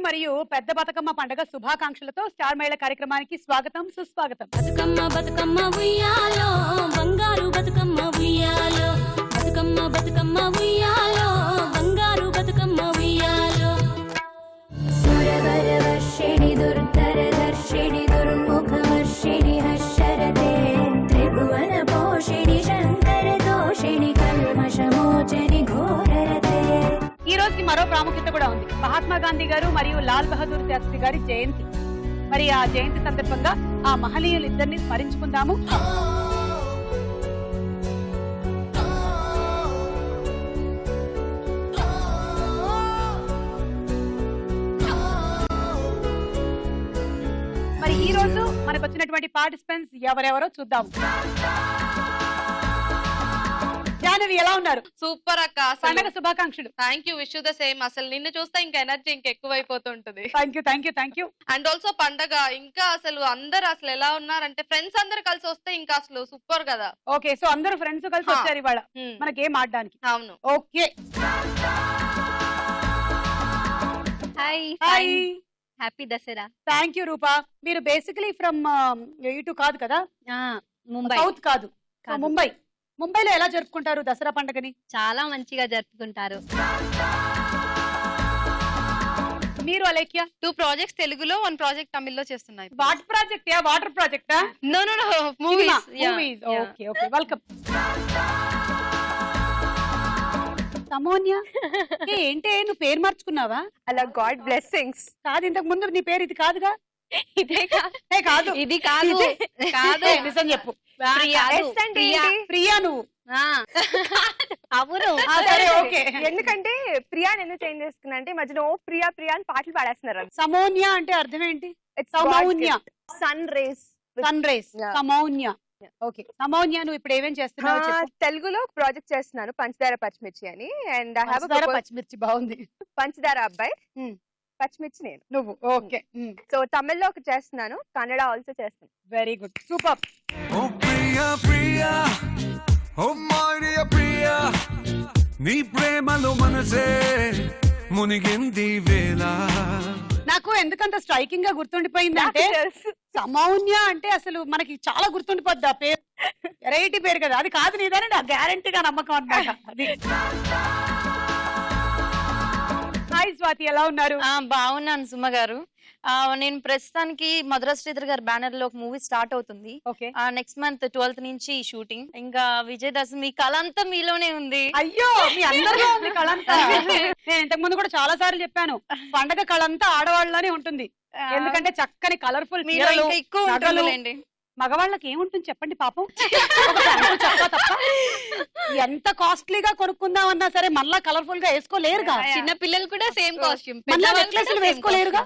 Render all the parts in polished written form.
మరియు పెద్ద బతుకమ్మ పండుగ శుభాకాంక్షలతో స్టార్ మహిళ కార్యక్రమానికి స్వాగతం సుస్వాగతం. బతుకమ్మ బతుకమ్మ ఉయ్యాలో బంగారు బతుకమ్మ ఉయ్యాలో బతుకమ్మ బతుకమ్మ ఉయ్యాలో బంగారు బతుకమ్మ ఉయ్యాలో సురవర వర్షిణి దుర్ధర దర్శిణి దుర్ముఖ వర్షిణి హర్షరతే త్రిభువన పోషిణి శంకర దోషిణి కల్మషమోచని ఘోరరతే. ఈ రోజుకి మరో ప్రాముఖ్యత కూడా ఉంది. మహాత్మా గాంధీ గారు మరియు లాల్ బహదూర్ శాస్త్రి గారి జయంతి. మరి ఆ జయంతి సందర్భంగా ఆ మహనీయులు ఇద్దరిని స్మరించుకుందాము. మరి ఈ రోజు మనకు వచ్చినటువంటి పార్టిసిపెంట్స్ ఎవరెవరో చూద్దాము. జాహ్నవి ఎలా ఉన్నారు? సూపర్ అక్క, పండగ శుభాకాంక్షలు. Thank you, wish you the same. అసలు నిన్ను చూస్తే ఇంకా ఎనర్జీ ఇంకా ఎక్కువైపోతుంటది. Thank you. అండ్ ఆల్సో పండగ ఇంకా అసలు అందరు అసలు ఎలా ఉన్నారంటే ఫ్రెండ్స్ అందరు కలిసి వస్తే ఇంకా అసలు సూపర్ కదా. ఓకే, సో అందరూ ఫ్రెండ్స్ కలిసి వచ్చారు ఇవాళ మన గేమ్ ఆడడానికి. అవును. Okay, hi happy Dasara. Thank you Rupa. మీరు బేసికలీ ఫ్రమ్ ఇటు కాదు కదా, ముంబై సౌత్ కాదు, ముంబైలో ఎలా జరుపుకుంటారు దసరా పండుగని? చాలా మంచిగా జరుపుకుంటారు. మీరు అలేఖ్య 2 ప్రాజెక్ట్స్ తెలుగులో 1 ప్రాజెక్ట్ తమిళ్లో చేస్తున్నాయి. What project? వాటర్ ప్రాజెక్టా? No movies. Okay welcome. Samonia, ఏంటే నువ్వు పేరు మార్చుకున్నావా? అలా గాడ్ బ్లెస్సింగ్స్. కాదు, ఇంతకు ముందు నీ పేరు ఇది కాదుగా. ఇదే కాదు, ఇది కాదు కాదు నిజం చెప్పు. ప్రియా నువ్వు అవును. సరే ఓకే. ఎందుకంటే ప్రియా ఎందుకు చేంజ్ చేసుకున్నా అంటే మధ్యలో ఓ ప్రియా ప్రియా అని పాటలు పాడేస్తున్నారు. సమోన్యా అంటే అర్థం ఏంటి? సమౌన్య, సన్ రేస్. సమౌన్య. ఓకే, సమౌన్య నువ్వు ఇప్పుడు ఏమేం చేస్తున్నావు చెప్పు. తెలుగులో ప్రాజెక్ట్ చేస్తున్నాను పంచదార పచ్చిమిర్చి అని. అండ్ ఐ హావ్ పచ్చిమిర్చి బాగుంది. పంచదార అబ్బాయి, పచ్చిమిర్చి నేను. నువ్వు ఓకే. సో తమిళ్లో ఒకటి చేస్తున్నాను, కన్నడ ఆల్సో చేస్తాను. Very good, super. ఓ ప్రియా ప్రియా, ఓ మై డియర్ ప్రియా, నీ ప్రేమలో మనసే మునిగింది వేళ. నాకు ఎందుకంత స్ట్రైకింగ్ గా గుర్తుండిపోయిందంటే సమౌన్య అంటే అసలు మనకి చాలా గుర్తుండిపోద్ది ఆ పేరు. వెరైటీ పేరు కదా. అది కాదు నీదని నా గ్యారంటీగా నమ్మకం అన్నమాట. అది. హాయ్ స్వాతి, ఎలా ఉన్నారు? బాగున్నాను సుమ గారు. నేను ప్రస్తుతానికి మధుర శ్రీధర్ గారి బ్యానర్ లో ఒక మూవీ స్టార్ట్ అవుతుంది. నెక్స్ట్ మంత్ 12th నుంచి షూటింగ్. ఇంకా విజయదశమి కళ అంతా మీలోనే ఉంది. అయ్యో, మీ అందరిలో ఉంది కళ అంతా. నేను ఇంతకు ముందు కూడా చాలా సార్లు చెప్పాను, పండగ కళ అంతా ఆడవాళ్ళలోనే ఉంటుంది. ఎందుకంటే చక్కని కలర్ఫుల్ ఎక్కువ ఉంటుందిలేండి. మగవాళ్ళకి ఏముంటుంది చెప్పండి పాపం. తప్ప ఎంత కాస్ట్లీగా కొనుక్కుందామన్నా సరే మళ్ళా కలర్ఫుల్ గా వేసుకోలేరుగా. చిన్న పిల్లలు కూడా సేమ్ కాస్ట్యూమ్ వేసుకోలేరుగా.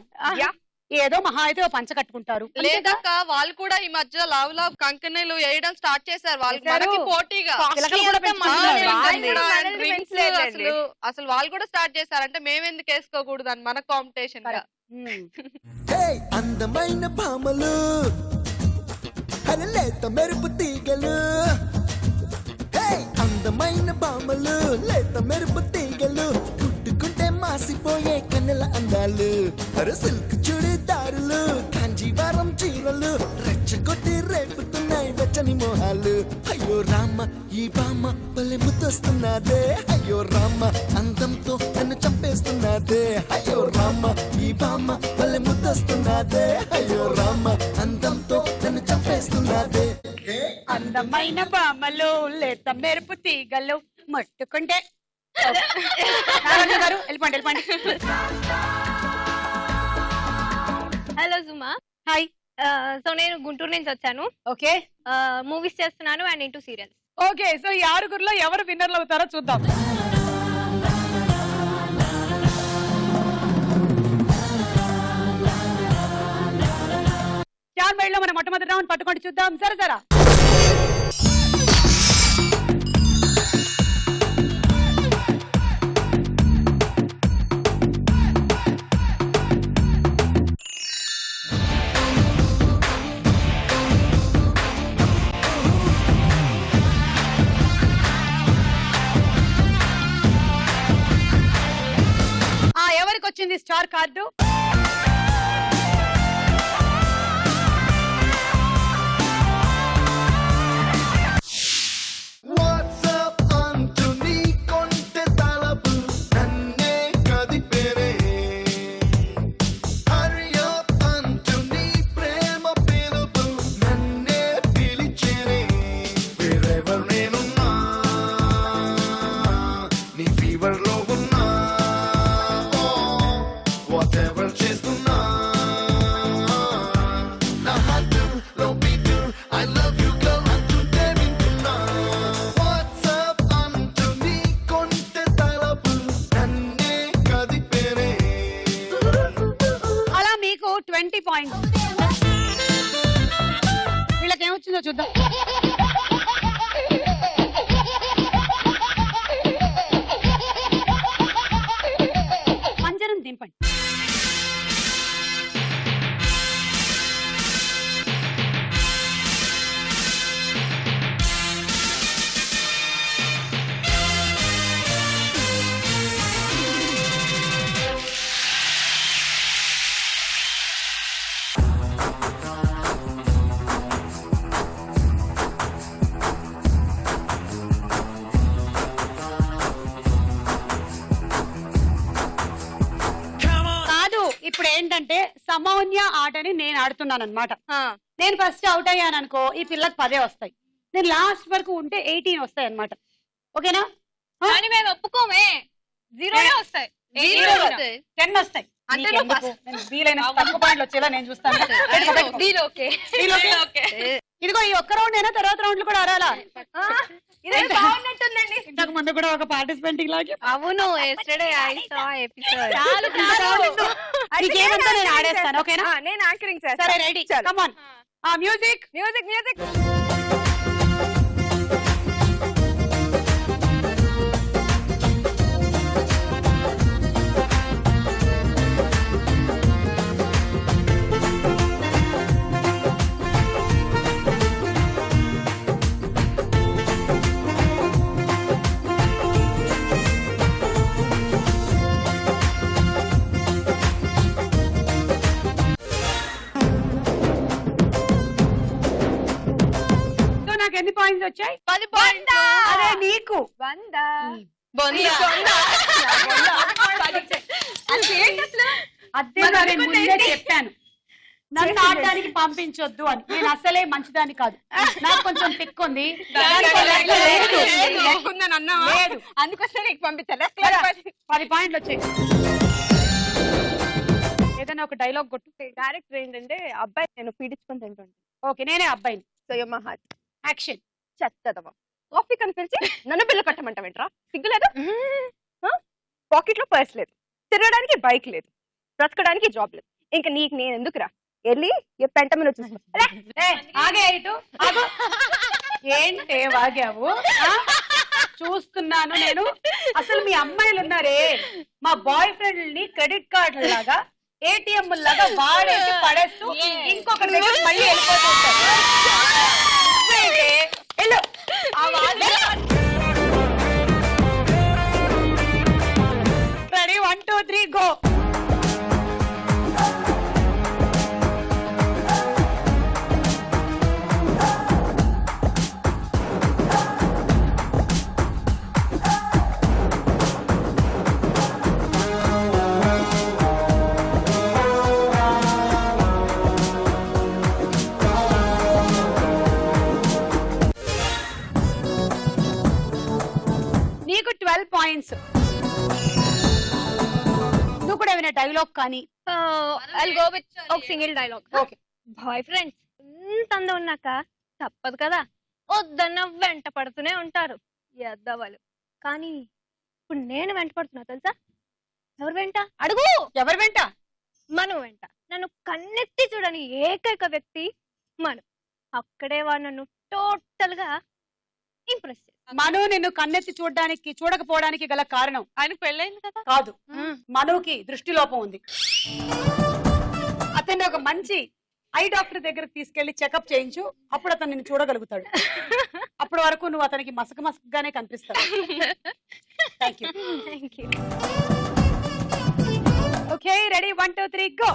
ఏదో మహా అయితే పంచ కట్టుకుంటారు. లేదక్క, వాళ్ళు కూడా ఈ మధ్య లావ్ కంకణలు వేయడం స్టార్ట్ చేశారు. వాళ్ళకి పోటీగా అసలు వాళ్ళు కూడా స్టార్ట్ చేశారు. అంటే మేమెందుకు వేసుకోకూడదు అని మన కాంపిటీషన్ గా. అందమైన భామలు, లేత మెరుపు తీగలు, అందమైన భామలు, లేత మెరుపు తీగలు, పుట్టుకుంటే మాసిపోయే కన్నెల అందాలు, సిల్క్ చుడిదారులు, కాంజీవరం చీరలు, రెచ్చగొట్టి రేపుతున్నాయి వెచ్చని మోహాలు. అయ్యో రామ, ఈ బామ్మ భలే ముద్దొస్తున్నదే. అయ్యో రామ, అందంతో నన్ను చంపేస్తున్నదే. అయ్యో రామ, ఈ బామ్మ భలే ముద్దొస్తున్నదే. అయ్యో రామ, అందంతో నన్ను చంపేస్తున్నదే. అందమైన బామలు, లేత మెరుపు తీగలు, ముట్టుకుంటే. వెళ్ళిపోండి. హలో సుమా. హాయ్. సో నేను గుంటూరు నుంచి వచ్చాను. ఓకే, మూవీస్ చేస్తున్నాను and into serials. Okay, so ఈ 6గురిలో ఎవరు విన్నర్లు అవుతారో చూద్దాం. స్టార్ మహిళలో మన మొట్టమొదటి రౌండ్ పట్టుకొని చూద్దాం. సరే ఎవరికి వచ్చింది స్టార్ కార్డు? చూద్దాం. పంజరం దింపండి. కాదు, ఇప్పుడు ఏంటంటే సమౌన్య ఆటని నేను ఆడుతున్నాను అనమాట. నేను ఫస్ట్ అవుట్ అయ్యాను అనుకో, ఈ పిల్లకి 10 వస్తాయి. నేను లాస్ట్ వరకు ఉంటే 18 వస్తాయి అనమాట. ఓకేనా? కానీ మేము ఒప్పుకోమే, 0 వస్తాయి. 10 వస్తాయి. నీకెందుకు? నేను వీలైనంత తక్కువ పాయింట్లు వచ్చేలా నేను చూస్తాను. Deal okay. ఇదిగో ఈ ఒక్క రౌండ్ అయినా తర్వాత రౌండ్లు కూడా ఆడాలా? ఇదే బాగున్నట్టుందండి. ఇంతకు ముందు కూడా ఒక పార్టిసిపెంట్ ఇలాగే. అవును, ఎస్టర్డే ఐ సా ఎపిసోడ్. నీకేమంతా నేను ఆడేస్తాను. ఓకేనా? నేను యాంకరింగ్ చేస్తాను. సరే ready, come on. Music music music. నాకు ఎన్ని పాయింట్స్ వచ్చాయి? 10 పాయింట్లు. అదే నీకు 100. అదే నేను ముందే చెప్పాను, నన్ను ఆడడానికి పంపించొద్దు అని. నేను అసలే మంచిదాన్ని కాదు, నాకు కొంచెం పిక్ ఉంది. లేదు. అందుకోసం నీకు పంపించాలి. 10 పాయింట్లు వచ్చాయి. ఏదైనా ఒక డైలాగ్ కొట్టు. డైరెక్టర్ ఏంటంటే అబ్బాయి నేను పీడించుకొని తింటుంటే, ఓకే నేనే అబ్బాయిని. So yo my heart. Action. చెత్తదవా coffee కనిపించి నన్ను బిల్లు కట్టమంటావేంట్రా? సిగ్గులేదా? పాకెట్ లో పర్స్ లేదు, తిరగడానికి బైక్ లేదు, బ్రతకడానికి జాబ్ లేదు. ఇంకా నీకు నేను ఎందుకురా? వెళ్ళి ఏ పెంట మీద వచ్చేసి ఆగే ఇటు ఆగు. ఏంటే వాగావు? చూస్తున్నాను నేను. అసలు మీ అమ్మాయిలు ఉన్నారే, మా బాయ్ ఫ్రెండ్ని క్రెడిట్ కార్డు లాగా, ఏటీఎం లాగా వాడేసి పడేస్తూ ఇంకొకరి దగ్గర మళ్ళీ వెళ్ళిపోతుంటారు. Ready, 1 2 3 go. నీకు 12 పాయింట్స్. నువ్వు కూడా ఏమైనా డైలాగ్ కానీ? I'll go with ఒక single dialogue. Okay. Boyfriends ఇంత అందం ఉన్నాక తప్పదు కదా, వద్దన్న వెంట పడుతూనే ఉంటారు ఎద్దవాళ్ళు. కానీ ఇప్పుడు నేను వెంట పడుతున్నా తెలుసా? ఎవరు వెంట అడుగు? ఎవరు వెంట? మను వెంట. నన్ను కన్నెత్తి చూడని ఏకైక వ్యక్తి మను. అక్కడే వాడు నన్ను టోటల్ గా ఇంప్రెస్ చేశాడు. మను నిన్ను కన్నెత్తి చూడకపోవడానికి గల కారణం ఆయనకు పెళ్ళైంది కదా? కాదు, మనుకి దృష్టి లోపం ఉంది. అతన్ని ఒక మంచి ఐ డాక్టర్ దగ్గరకు తీసుకెళ్లి చెకప్ చేయించు, అప్పుడు అతను నిన్ను చూడగలుగుతాడు. అప్పటి వరకు నువ్వు అతనికి మసకగానే కనిపిస్తావు. Thank you. Okay ready, 1 2 3 go.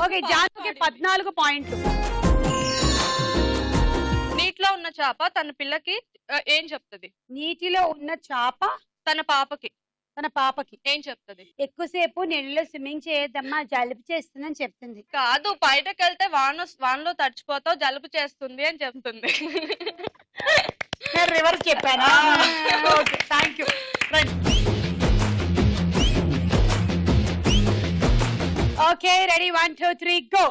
Okay, జానుకి 14 పాయింట్లు. నీటిలో ఉన్న చేప తన పిల్లకి ఏం చెప్తది? నీటిలో ఉన్న చేప తన పాపకి ఏం చెప్తది? ఎక్కువసేపు నీళ్ళలో స్విమ్మింగ్ చేయొద్దమ్మా, జలుబు చేస్తుందని చెప్తుంది. కాదు, బయటకు వెళ్తే వానలో తడిచిపోతావు, జలుబు చేస్తుంది అని చెప్తుంది. నేను రివర్స్ చెప్పానా? Okay thank you. Okay ready 1 2 3 go.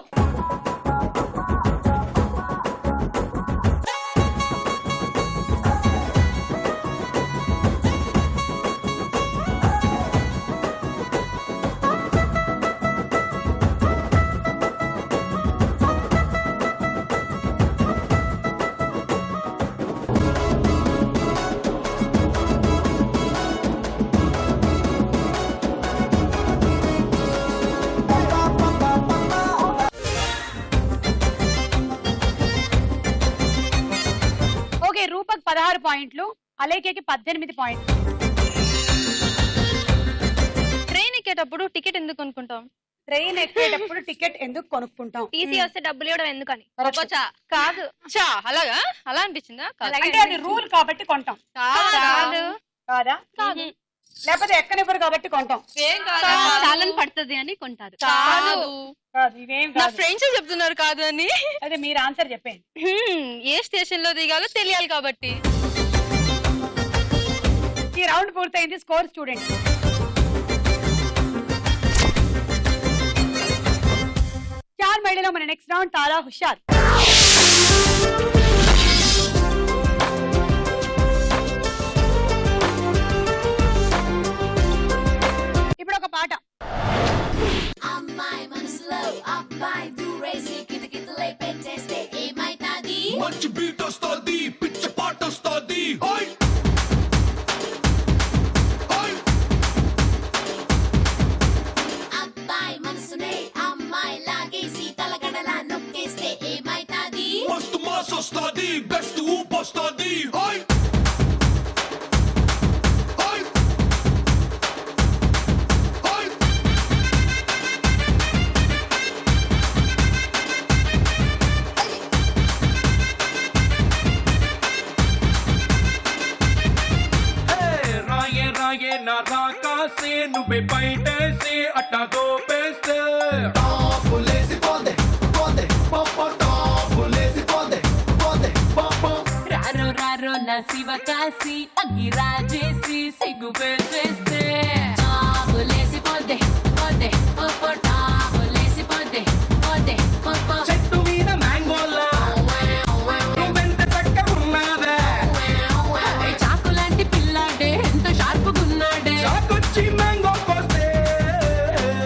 Okay Rupak 16 పాయింట్లు, అలేఖ్యకి 18 పాయింట్లు. ట్రైన్ ఎక్కేటప్పుడు టికెట్ ఎందుకు కొనుక్కుంటాం? ట్రైన్ ఎక్కేటప్పుడు టికెట్ ఎందుకు కొనుక్కుంటాం? టీసీ వస్తే డబ్బులు ఇవ్వడం ఎందుకని? అబ్బచ్చా. కాదు. చా అలాగా అలా అనిపించిందా? కాదు. అంటే అది రూల్ కాబట్టి కొంటాం. కాదు. కాదా? లేకపోతే ఎక్కనివ్వరు కాబట్టి కొంటాం. ఏం కాదు. చాలని పడుతుంది అని కొంటారు. కాదు. కాదు ఇవేం నా కాదు. ఫ్రెండ్స్ చెప్తున్నారు కాదు అని. అదే మీరు ఆన్సర్ చెప్పండి. ఏ స్టేషన్ లో దిగాలో తెలియాలి కాబట్టి. ఈ రౌండ్ పూర్తయింది, స్కోర్స్ చూడండి. చార్ మహిళలో మన నెక్స్ట్ రౌండ్ తారా హుషార్. ఇప్పుడు ఒక పాట. అమ్మాయి మనసులో అబ్బాయి దూరేసి కితకితలై పెట్టేస్తే ఏమైతాది? మంచి బీట్ వస్తుంది, పిచ్చ పాట వస్తుంది. అబ్బాయి మనసునే అమ్మాయి లాగేసి తలగడలా నొక్కేస్తే ఏమైతాది? మస్తు మాస్ వస్తుంది, బెస్ట్ ఊపు వస్తుంది. రాయే రాయే నా రాకాసే నువ్వే బయటేసి అట్టా దోపేస్తే రారో రారో నా శివకాశి అగ్గి రాజేసి సిగ్గు పెట్టేస్తే టాపులేసి పోతే పోతే పోపో టాపులేసి పోతే పోతే పోపో చెట్టు మీద మ్యాంగోలా నువ్వెంత చక్కగా ఉన్నావే. చాకు లాంటి పిల్లాడే ఎంత షార్పుగున్నాడే చాకొచ్చి మ్యాంగో కోస్తే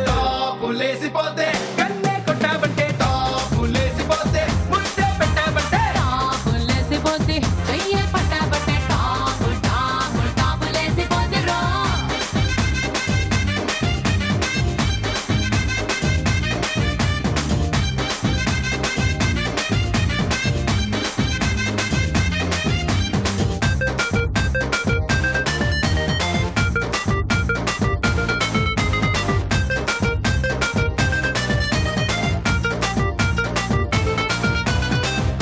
టాపులేసిపోతే, కన్నే కొట్టాబంటే టాపులేసిపోతే, ముద్దే పెట్టాబంటే టాపులేసి పోతే చెయ్యే పట్టాబట్టే టాపు టాపు టాపులేసి పోతే రో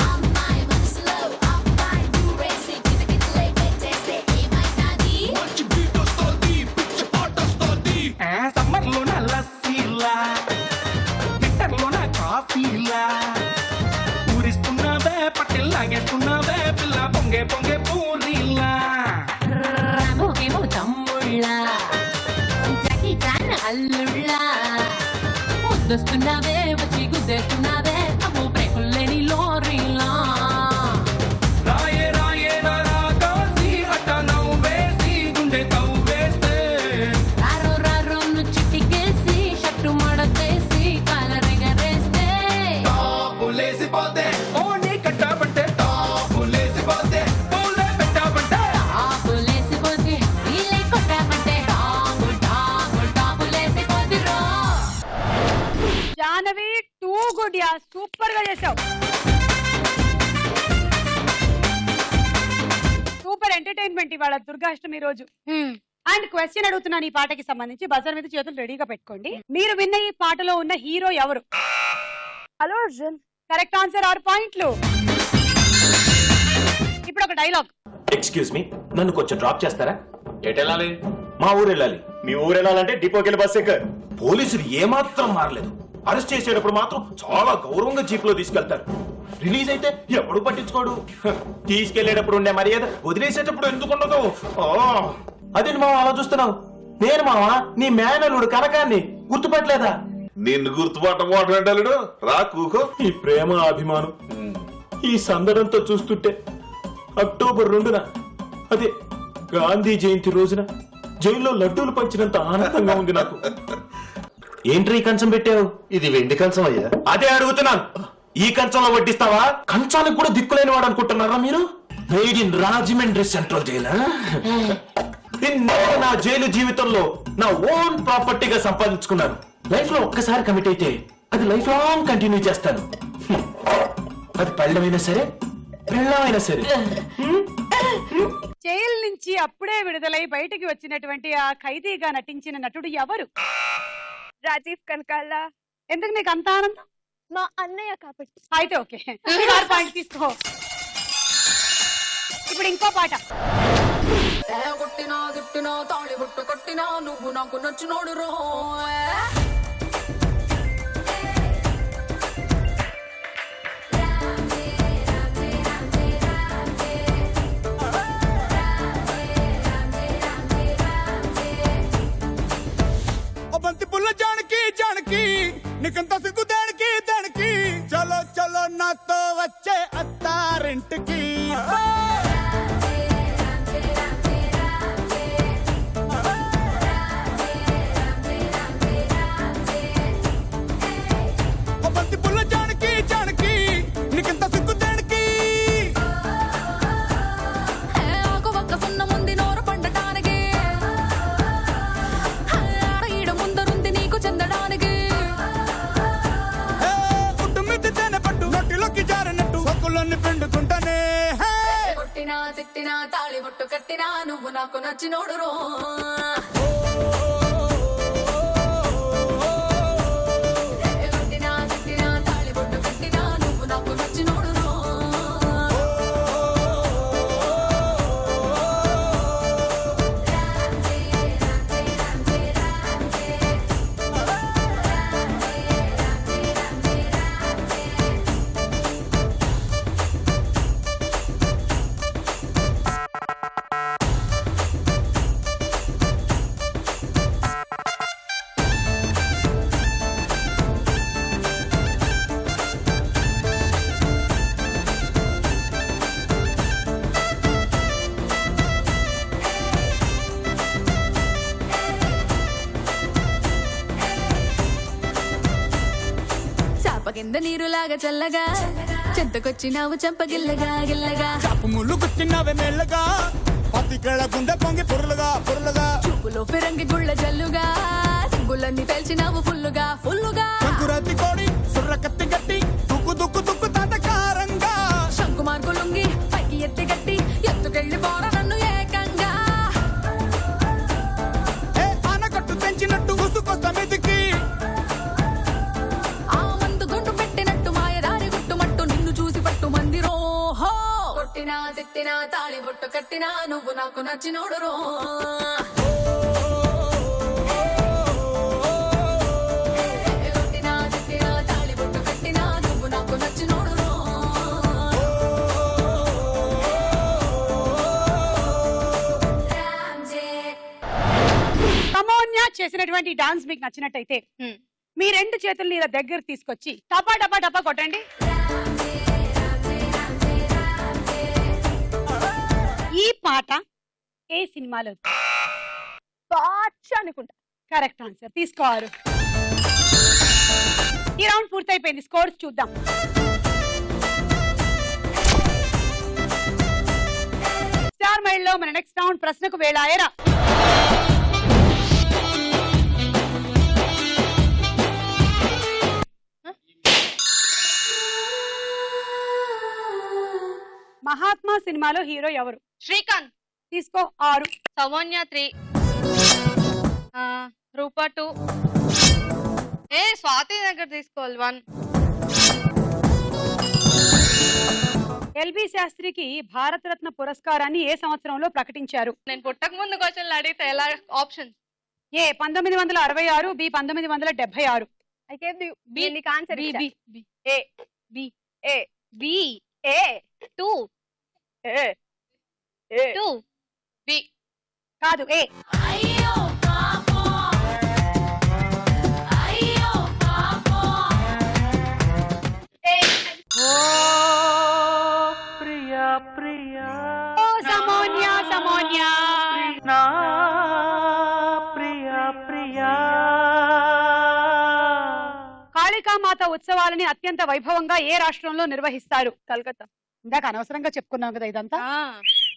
అమ్మాయి మనసులో అబ్బాయి దూరేసి కితకితలై పెట్టేస్తే ఏమైతాది? మంచి బీట్ వస్తుంది, పిచ్చ పాట వస్తుంది. సమ్మర్ లోన లస్సీలా, వింటర్ లోన కాఫీలా, ఊరిస్తున్నావే పట్టెల్లాగేస్తున్నావే పిల్ల పొంగే పొంగే పూరీలా. రాముకేమో తమ్ముళ్ళ జాకీ చాన్ అల్లుళ్ళ ముద్దొస్తున్నావే వచ్చి గుద్దేస్తున్నావే అమ్మో బ్రేకుల్లేని లోరీలా రాయే రాయే నా రాకాసి అట్ట నవ్వేసి గుండె తవ్వేస్తే రారో రారో చిట్టికేసి షట్టు మడతేసి కాలరెగరేస్తే టాపులేసిపోతే, ఓని కట్టాబంటే టాపులేసిపోతే, పూలే పెట్టాబంటే టాపులేసిపోతే వీలే కొట్టామంటే టాపు టాపు టాపులేసిపోతే రో జానవి 2 గుడ్ యా, సూపర్ గా చేసావు. సూపర్ ఎంటర్టైన్మెంట్ ఇవాళ దుర్గాష్టమి రోజు. అండ్ క్వశ్చన్ అడుగుతున్నాను ఈ పాటకి సంబంధించి, బజర్ మీద చేతులు రెడీగా పెట్టుకోండి. మీరు విన్న ఈ పాటలో ఉన్న హీరో ఎవరు? అల్లు అర్జున్. కరెక్ట్ ఆన్సర్ 6 పాయింట్లు. ఇప్పుడు ఒక డైలాగ్. ఎక్స్క్యూజ్ మీ, నన్ను కొంచెం డ్రాప్ చేస్తారా? ఎటు వెళ్ళాలి? మా ఊరు వెళ్ళాలి. మీ ఊరు వెళ్ళాలంటే డిపోకి వెళ్ళి బస్ ఎక్క. పోలీసులు ఏమాత్రం మారలేదు. అరెస్ట్ చేసేటప్పుడు మాత్రం చాలా గౌరవంగా జీప్ లో తీసుకెళ్తారు. రిలీజ్ అయితే ఎప్పుడు పట్టించుకోడు. తీసుకెళ్లేటప్పుడు ఉండే మర్యాద వదిలేసేటప్పుడు ఎందుకు ఉండదు? అదేంటి మావా అలా చూస్తున్నావు? నేను మావా నీ మేనలుడు కనకాన్ని గుర్తుపట్టలేదా? నిన్ను గుర్తుపట్టబోటంటలుడు రా కూకో. ఈ ప్రేమ అభిమానం ఈ సందడంతో చూస్తుంటే అక్టోబర్ 2న అదే గాంధీ జయంతి రోజున జైల్లో లడ్డూలు పంచినంత ఆనందంగా ఉంది నాకు. ఏంట్రీ ఈ కంచం పెట్టావు? ఇది వెండి కంచం అయ్యా. అదే అడుగుతున్నాను. ఈ కంచంలో వడ్డిస్తావా? కంచానికి కూడా దిక్కులేని వాడు అనుకుంటున్నారా మీరు? మేడ్ ఇన్ రాజమండ్రి సెంట్రల్ జైలా? నేను నా జైలు జీవితంలో నా ఓన్ ప్రాపర్టీగా సంపాదించుకున్నాను. లైఫ్ లో ఒక్కసారి కమిట్ అయితే అది లైఫ్ లాంగ్ కంటిన్యూ చేస్తాను. అది పళ్ళమైనా సరే పిల్లమైనా సరే. జైలు నుంచి అప్పుడే విడుదలై బయటికి వచ్చినటువంటి ఆ ఖైదీగా నటించిన నటుడు ఎవరు? రాజీవ్ కనకాల. ఎందుకు నీకు అంత ఆనందం? మా అన్నయ్య కాబట్టి. అయితే ఓకే, పాయింట్ తీసుకో. ఇప్పుడు ఇంకో పాట. కొట్టినా తిట్టినా తాళి బుట్టు కొట్టినా నువ్వు నాకు నచ్చినోడు రో. బంతి పుల్ల జానకి జానకి నీకంత సిగ్గు దానికి దానికి చలో చలో నాతో వచ్చే అత్తారింటికి. బంతి పుల్ల జానకి జానకి నీకంత సిగ్గు దానికి. ఒక ఒక్క సున్న ముందు నోరు పండటానికి ఈడ ముందరుంది నీకు చెందడానికి. పుట్టు మిద్ది తేనె పట్టు నొట్టిలోకి జారినట్టు సొక్కులన్నీ పిండుకుంటానే. కొట్టినా తిట్టినా తాళి బుట్టు కట్టినా నువ్వు నాకు నచ్చినోడు రో. కొట్టినా తిట్టినా తాళి బుట్టు కట్టినా నువ్వు నాకు నచ్చినోడు రో. చాప కింద నీరులాగా చల్లగా చెంతకొచ్చినావు చంపగిల్లగా గిల్లగా. చాపు ముళ్ళు గుచ్చినవే మెల్లగా పత్తికళ గుండె పొంగి పొరలుగా పొరలుగా. చూపులో ఫిరంగి గుళ్ళ జల్లుగా సిగ్గులన్నీ పేల్చినావు ఫుల్లుగా ఫుల్లుగా. సంకురాతి కోడి సుర్ర కత్తి గట్టి దుక్కు దుక్కు దుక్కు తాతకారంగా. శంకు మార్కు లుంగి పైకి ఎత్తి గట్టి ఎత్తుకెళ్ళి పోర నన్ను ఏకంగా. ఆనకట్టు తెంచినట్టు ఉసుకొస్తా మెదికి. ఆ మందు గుండు పెట్టినట్టు మాయదారి గుట్టుమట్టు నిన్ను చూసి పట్టు మంది రోహో. కొట్టినా తిట్టినా తాళి బొట్టు కట్టినా నువ్వు నాకు నచ్చినోడు రో. కొట్టినా తిట్టినా తాళి బొట్టు కట్టినా నువ్వు నాకు నచ్చినోడు రో. సమోన్య చేసినటువంటి డాన్స్ మీకు నచ్చినట్టయితే మీ రెండు చేతుల్ని ఇలా దగ్గర తీసుకొచ్చి టపా టపా టపా కొట్టండి. ఈ పాట ఏ సినిమాలో? బాచ్ అనుకుంటా. Correct answer. తీసుకోవాలి. ఈ రౌండ్ పూర్తయిపోయింది. స్కోర్స్ చూద్దాం. స్టార్ మైల్ లో మన నెక్స్ట్ రౌండ్ ప్రశ్నకు వేళాయరా. మహాత్మా సినిమాలో హీరో ఎవరు? శ్రీకాంత్. తీసుకో 6. సమోన్య 3, రూపా 2, స్వాతి దగ్గర తీసుకోవాలి 1. ఎల్బి శాస్త్రికి భారతరత్న పురస్కారాన్ని ఏ సంవత్సరంలో ప్రకటించారు? నేను పుట్టక ముందు క్వశ్చన్లు అడిగితే ఎలా? Option A 1966, B 1976. I gave you B. నీకు answer B. A. B. A. B. A. 2. A. A. 2. B. కాదు, ఏ. అయ్యో పాపం అయ్యో పాపం దుర్గామాత ఉత్సవాలని అత్యంత వైభవంగా ఏ రాష్ట్రంలో నిర్వహిస్తారు? కలకత్తా. ఇందాక అనవసరంగా చెప్పుకున్నాం కదా ఇదంతా.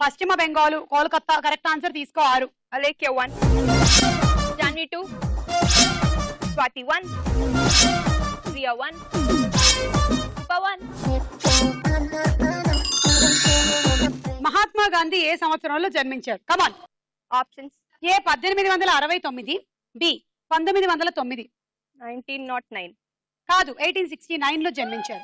పశ్చిమ బెంగాల్, కోల్కతా. Correct answer. తీసుకో 6. అలేఖ్య 1, జాన్వి 2, స్వాతి 1, ప్రియా 1, ఉప 1. మహాత్మా గాంధీ ఏ సంవత్సరంలో జన్మించారు? కమాన్. ఆప్షన్స్. ఏ 1869, బి 1909, 1909. కాదు 1869 లో జన్మించారు.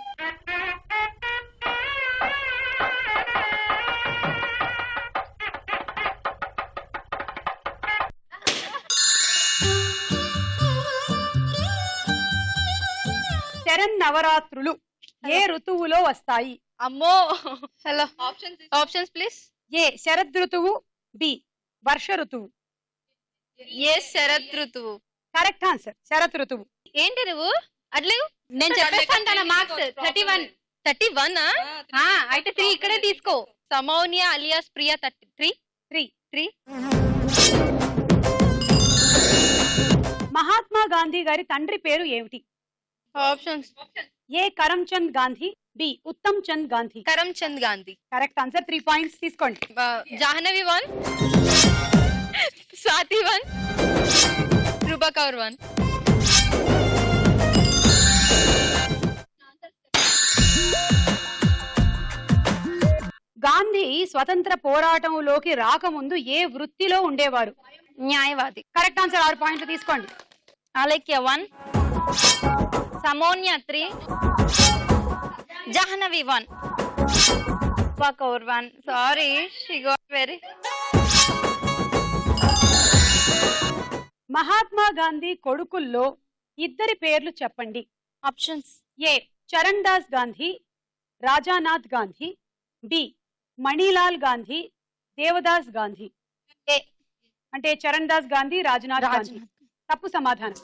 శరన్నవరాత్రులు ఏ ఋతువులో వస్తాయి? అమ్మో. Hello, options please. ఏ శరద్ ఋతువు, బి వర్ష ఋతువు. ఏ శరత్ ఋతువు. Correct answer. శరత్ ఋతువు. ఏంటి నువ్వు అట్లేవు? నేను చెప్పేస్తాను మార్క్స్ 31. 31 అయితే 3 ఇక్కడే తీసుకో. సమౌనియా అలియాస్ ప్రియా 33. 3. మహాత్మా గాంధీ గారి తండ్రి పేరు ఏమిటి? Options. A Karamchand Gandhi, B Uttam Chand Gandhi. Karamchand Gandhi. Correct answer. 3 points తీసుకోండి. జాహ్నవి 1, స్వాతి 1, రూపా కౌర్ 1. గాంధీ స్వతంత్ర పోరాటంలోకి రాకముందు ఏ వృత్తిలో ఉండేవారు? న్యాయవాది. Correct answer. 6 పాయింట్లు తీసుకోండి. Alekhya 1, Samonia 3, Jahnavi 1, Kaur 1. Sorry, she got very. Mahatma Gandhi కొడుకుల్లో ఇద్దరి పేర్లు చెప్పండి. Options. A Charan Das Gandhi, Rajanath Gandhi, B Manilal Gandhi, Devdas Gandhi. A అంటే చరణ్ దాస్ గాంధీ, రాజనాథ్ గాంధీ. తప్పు సమాధానం.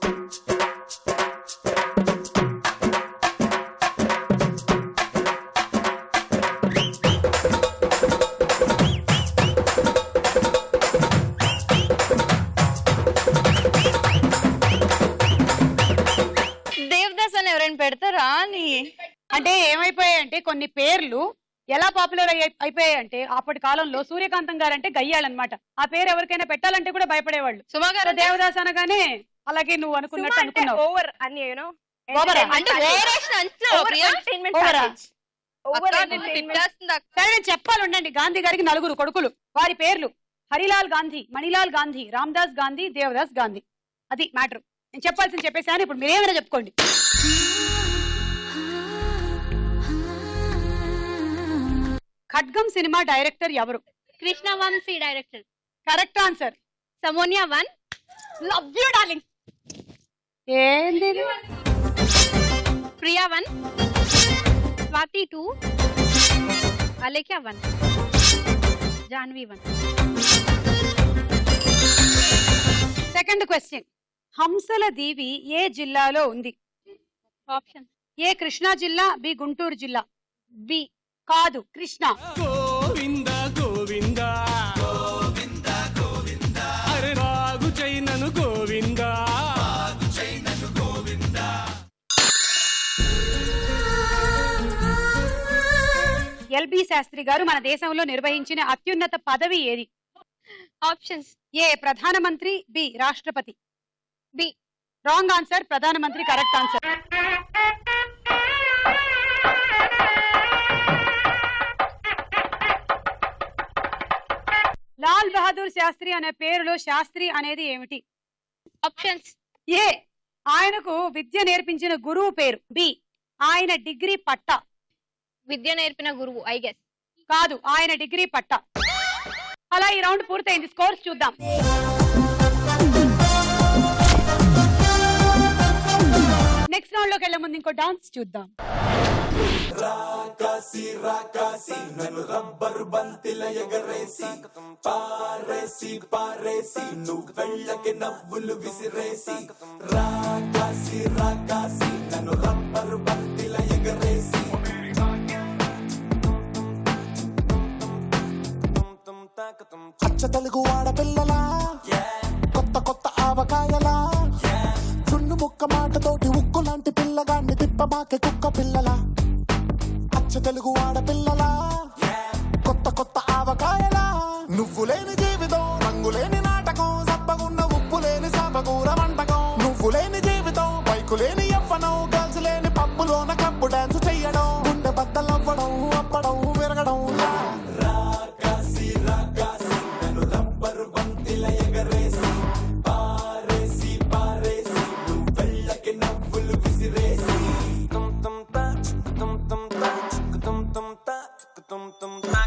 దేవదాస్ అని ఎవరైనా పెడతారా అని. అంటే ఏమైపోయాయంటే కొన్ని పేర్లు ఎలా పాపులర్ అయిపోయాయంటే అప్పటి కాలంలో సూర్యకాంతం గారు అంటే గయ్యాలన్నమాట. ఆ పేరు ఎవరికైనా పెట్టాలంటే కూడా భయపడేవాళ్ళు. సుమా గారు దేవదాస్ అనగానే అలాగే నువ్వు అనుకున్నట్టు అనుకున్నావు. ఓవర్ అని యూనో Over అంటే ఓవరాక్షన్ అంటున్నావు ప్రియా. సరే నేను చెప్పాలి ఉండండి. గాంధీ గారికి 4 కొడుకులు. వారి పేర్లు హరిలాల్ గాంధీ, మణిలాల్ గాంధీ, రామ్దాస్ గాంధీ, దేవదాస్ గాంధీ. అది మ్యాటర్. నేను చెప్పాల్సింది చెప్పేసాను. ఇప్పుడు మీరేమైనా చెప్పుకోండి. ఖడ్గం సినిమా డైరెక్టర్ ఎవరు? Krishna Vamsi director. Correct answer. Samonia 1, love you darling. ఏంది ఇది? ప్రియా 1, స్వాతి 2, అలేఖ్య 1, జాన్వి 1. Second question. హంసల దీవి ఏ జిల్లాలో ఉంది? ఆప్షన్. ఏ కృష్ణా జిల్లా, బి గుంటూరు జిల్లా. బి కాదు కృష్ణా. గోవింద గోవింద గోవింద గోవింద అరే రాగు చైనను గోవింద గోవింద. ఎల్బి శాస్త్రి గారు మన దేశంలో నిర్వహించిన అత్యున్నత పదవి ఏది? ఆప్షన్స్. ఏ ప్రధానమంత్రి, బి రాష్ట్రపతి. Be wrong answer. ప్రధానమంత్రి కరెక్ట్ ఆన్సర్. లాల్ బహదూర్ శాస్త్రి అనే పేరులో శాస్త్రి అనేది ఏమిటి? ఆప్షన్స్. ఏ ఆయనకు విద్య నేర్పించిన గురువు పేరు. బి ఆయన డిగ్రీ పట్టా. విద్య నేర్పిన గురువు ఐ గెస్. కాదు ఆయన డిగ్రీ పట్టా. అలా ఈ రౌండ్ పూర్తయింది. స్కోర్స్ చూద్దాం. నెక్స్ట్ రౌండ్ లోకి వెళ్లే ముందు ఇంకో డాన్స్ చూద్దాం. రాకాసి రాకాసి నన్ను రబ్బరు బంతిల ఎగరేసి పారేసి పారేసి నువ్వు వెళ్ళకి నవ్వులు విసిరేసి రాకాసి రాకాసి నన్ను రబ్బరు బంతిల ఎగరేసి అచ్చ తెలుగు ఆడపిల్లలా కొత్త కొత్త ఆవకాయలా చున్ను ముక్క ఒక్క మాటతోటి ఉక్కు లాంటి పిల్లగాన్ని తిప్పమాకే కుక్క పిల్లలా అచ్చ తెలుగు ఆడపిల్లలా కొత్త కొత్త ఆవకాయలా నువ్వు లేని జీవితం రంగులేని నాటకం సబ్బగున్న ఉప్పు లేని సాపకూర వంటకం నువ్వు లేని జీవితం బైకు లేని యవ్వనం గర్ల్స్ లేని పప్పులోన కప్పు డాన్స్ చెయ్యడం గుండె బద్దలవ్వడం అప్పడం విరగడం రాకాసి రాకాసి నన్ను రబ్బరు బంతిల ఎగరేసి పారేసి పారేసి నువ్వు వెళ్ళకి నవ్వులు విసిరేసి tum tum ta tum tum ta tum tum ta tum tum ta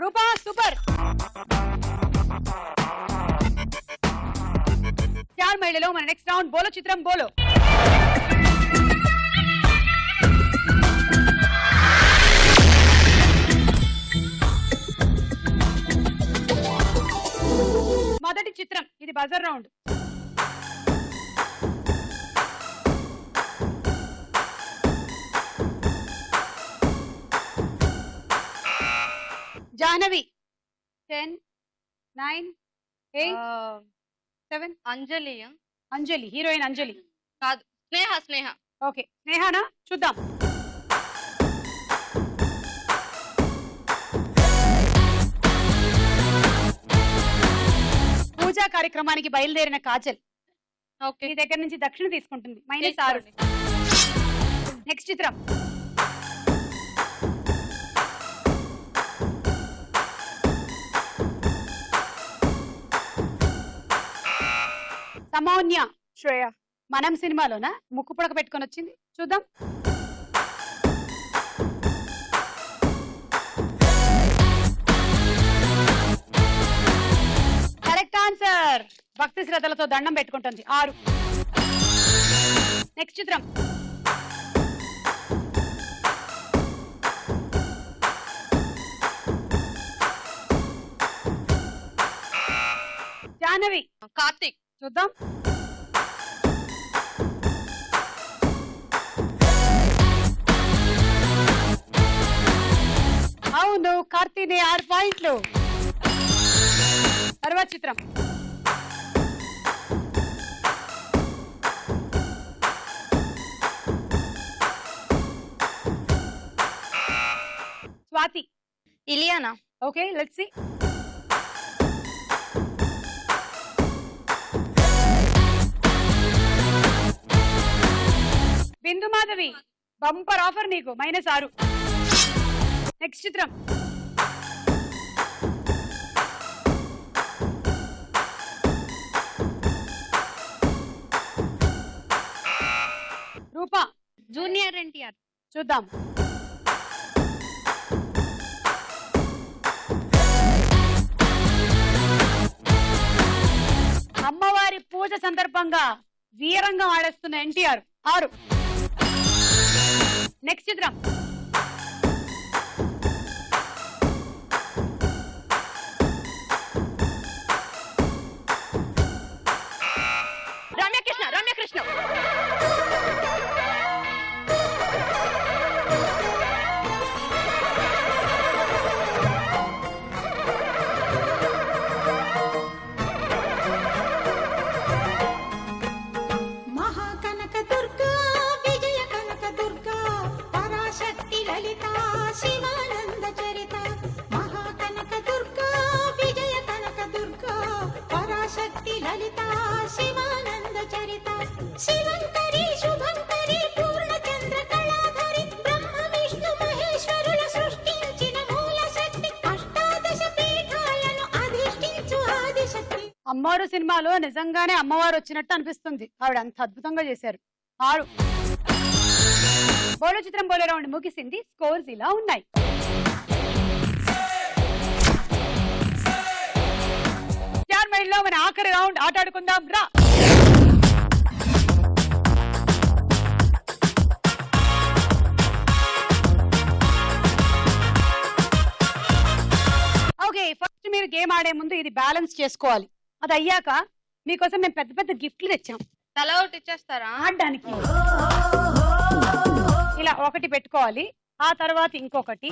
రూపా సూపర్. 4 మహిళలో మన నెక్స్ట్ రౌండ్ బోలో చిత్రం బోలో. మొదటి చిత్రం, ఇది బజర్ రౌండ్. జాహ్నవి. 10 9 8 7. అంజలి అంజలి, హీరోయిన్ అంజలి కాదు, స్నేహ స్నేహ. ఓకే, స్నేహానా? చూద్దాం. పూజా కార్యక్రమానికి బయలుదేరిన కాజల్ ఓకే, మీ దగ్గర నుంచి దక్షిణ తీసుకుంటుంది. -6. నెక్స్ట్ చిత్రం. సమౌన్య. శ్రేయ. మనం సినిమాలోనా ముక్కు పుడక పెట్టుకొని వచ్చింది? చూద్దాం. Correct answer. భక్తి శ్రద్ధలతో దండం పెట్టుకుంటుంది. 6. నెక్స్ట్ చిత్రం. జాహ్నవి. కార్తీక్. చూద్దాం. అవును, కార్తీనే 6 పాయింట్లు. తర్వాత చిత్రం. Swathi. Ileana. Okay, let's see. Bindu Madhavi. Bumper offer నీకు. -6. నెక్స్ట్ చిత్రం. రూపా. జూనియర్ ఎన్టీఆర్. చూద్దాం. అమ్మవారి పూజ సందర్భంగా వీరంగం ఆడేస్తున్న ఎన్టీఆర్. 6. నెక్స్ట్ చిత్రం. రమ్యకృష్ణ. రమ్యకృష్ణ. మహాకనక దుర్గా విజయ కనక దుర్గా పరాశక్తి లలిత శివానంద చరిత. మహాకనక దుర్గా విజయ కనక దుర్గా పరాశక్తి లలిత శివానంద చరిత. శివంకరి శుభంకరి పూర్ణచంద్ర కళాధరి బ్రహ్మ విష్ణు మహేశ్వరుల సృష్టించిన మూల శక్తి. అష్టాదశ పీఠాలను అధిష్ఠించు ఆదిశక్తి. అమ్మవారు సినిమాలో నిజంగానే అమ్మవారు వచ్చినట్టు అనిపిస్తుంది. ఆవిడ అంత అద్భుతంగా చేశారు. 6. బోలో చిత్రం బోలో రౌండ్ ముగిసింది. స్కోర్స్ ఇలా ఉన్నాయి. మైల్లో మన ఆఖరి రౌండ్ ఆట ఆడుకుందాం రా. ఓకే, ఫస్ట్ మీ మీరు గేమ్ ఆడే ముందు ఇది బ్యాలెన్స్ చేసుకోవాలి. అది అయ్యాక మీకోసం మేము పెద్ద పెద్ద గిఫ్ట్లు తెచ్చాం తల ఒకటి ఇచ్చేస్తారా ఆడడానికి. ఇలా ఒకటి పెట్టుకోవాలి, ఆ తర్వాత ఇంకొకటి,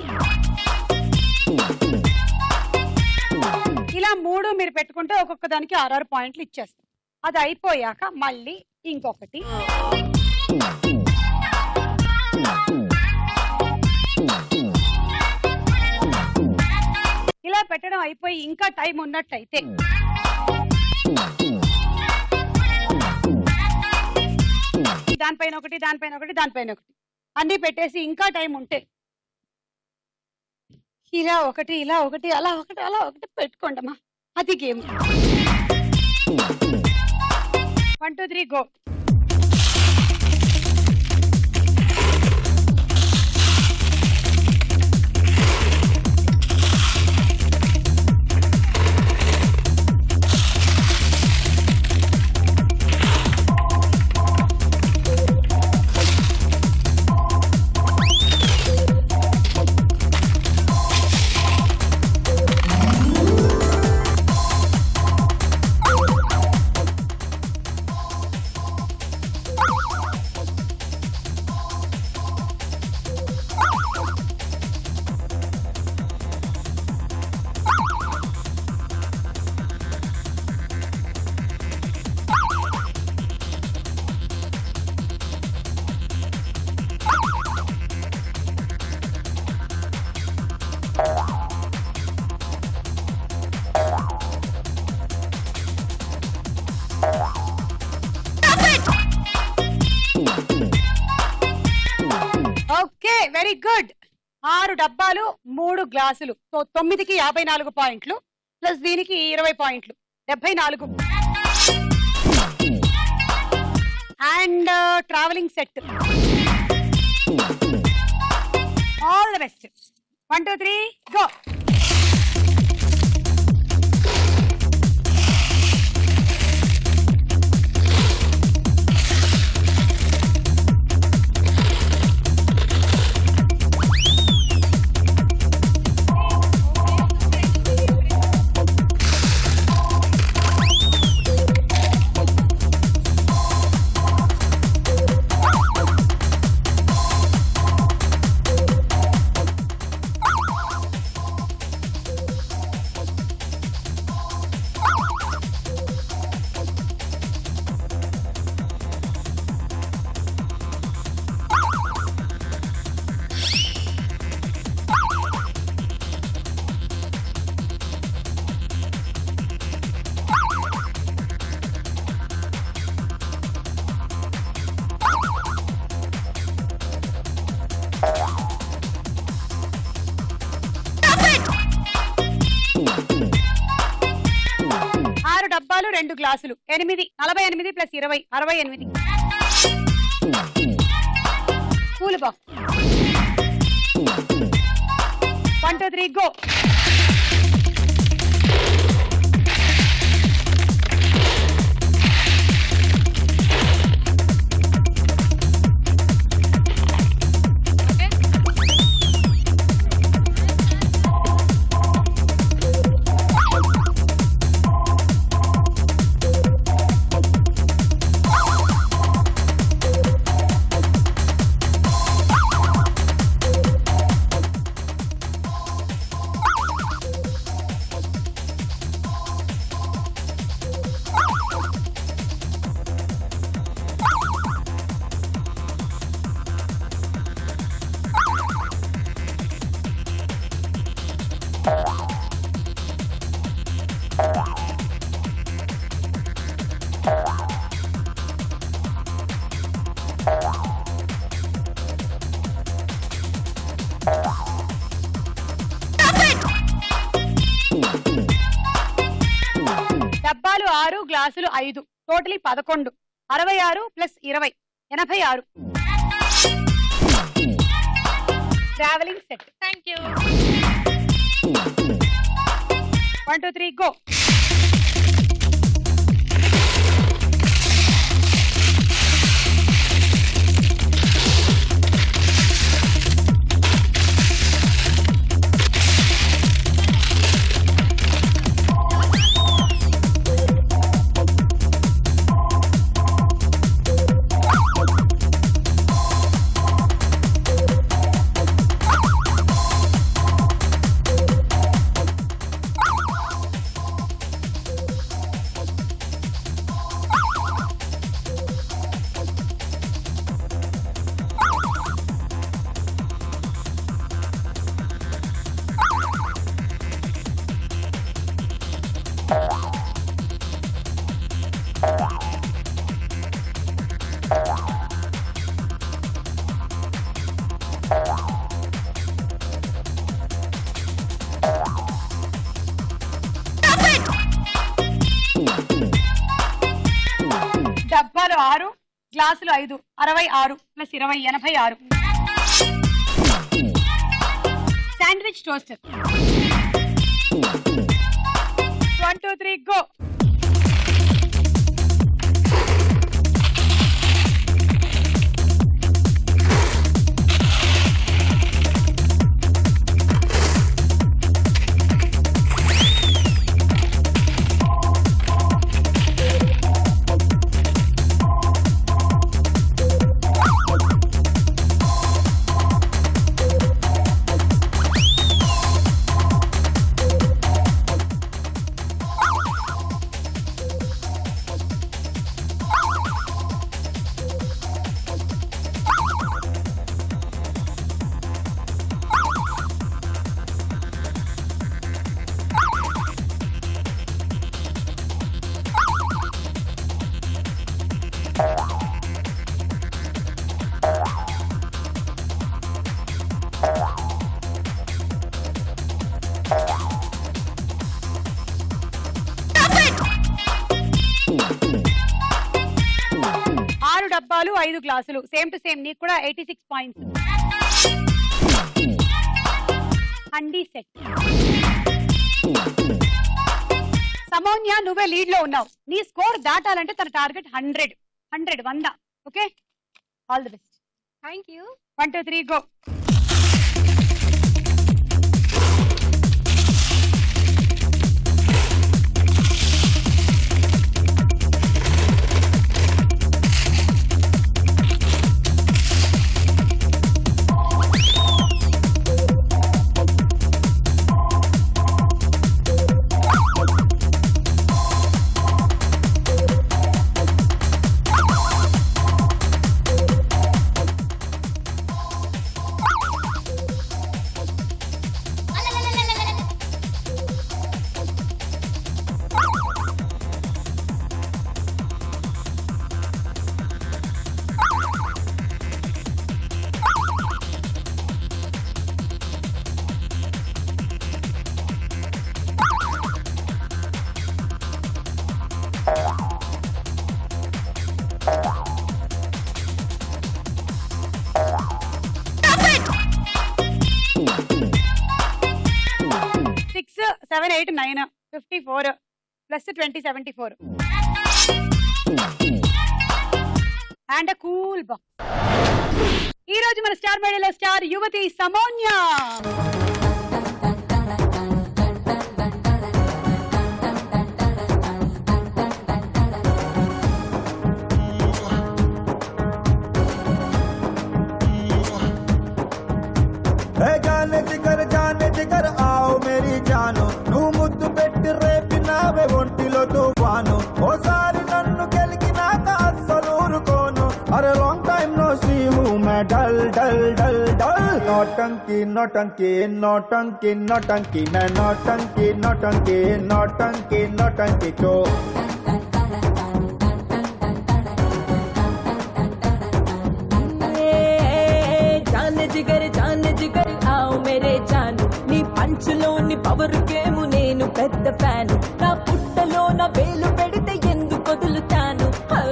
ఇలా 3 మీరు పెట్టుకుంటే ఒక్కొక్క దానికి 6 పాయింట్లు ఇచ్చేస్తాం. అది అయిపోయాక మళ్ళీ ఇంకొకటి, ఇలా పెట్టడం అయిపోయి ఇంకా టైం ఉన్నట్టయితే దానిపైన ఒకటి, దానిపైన ఒకటి, దానిపైన ఒకటి అన్ని పెట్టేసి ఇంకా టైం ఉంటే ఇలా ఒకటి, ఇలా ఒకటి, అలా ఒకటి, అలా ఒకటి పెట్టుకోండమ్మా. అది game. 1 2 3 go. Okay, very good. 6 డబ్బాలు 3 గ్లాసులు, సో 9కి 54 పాయింట్లు ప్లస్ దీనికి 20 పాయింట్లు, 74. And travelling set. All the best. 1 2 3 go. డబ్బాలు 2 గ్లాసులు 8 48 ప్లస్ 20 68. Cool box. 1 2 3 గో. డబ్బాలు 6 గ్లాసులు 5 totally 11 66 plus 20 86. Travelling set. Thank you. 1 2 3 go. డబ్బాలు 6, గ్లాసులు 5, 66 ప్లస్ 20 86. Sandwich toaster. 1 2 3 గో. డబ్బాలు 5 గ్లాసులు. Same to same. నీకు కూడా 86 పాయింట్స్. హండీ సెట్. సమోన్య నువ్వే లీడ్ లో ఉన్నావు. నీ స్కోర్ దాటాలంటే తన target 100. Okay, all the best. Thank you. 1 2 3 go. Six, 7, 8, 9, 54 plus 20, 74. And a cool box. ఈ రోజు మన స్టార్ మేడలో స్టార్ యువతి సమోన్య. जाने जिगर आओ मेरी जानो नू मुद्दु पेट्टी रेपिनावे ఒంటిలో తుఫాను ఓసారి నన్ను గెలికినాక అస్సలు ఊరుకోను అరే లాంగ్ టైం నో సీ హూ मैं डल डल डल डल नौटंकी नौटंकी नौटंकी नौटंकी मैं नौटंकी नौटंकी नौटंकी नौटंकी को जाने जिगर आओ मेरे जानु नी పంచులోని పవర్ గేమ్ నేను పెద్ద ఫ్యాన్ నా పుట్టలో నా వేలు పెడితే ఎందుకు వదులుతాను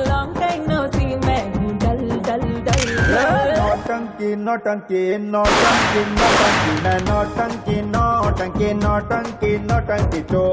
లాంగ్ టైం నో సీ మే డల్ డల్ డల్ नौटंकी नौटंकी नौटंकी नौटंकी मैं नौटंकी नौटंकी नौटंकी नौटंकी तो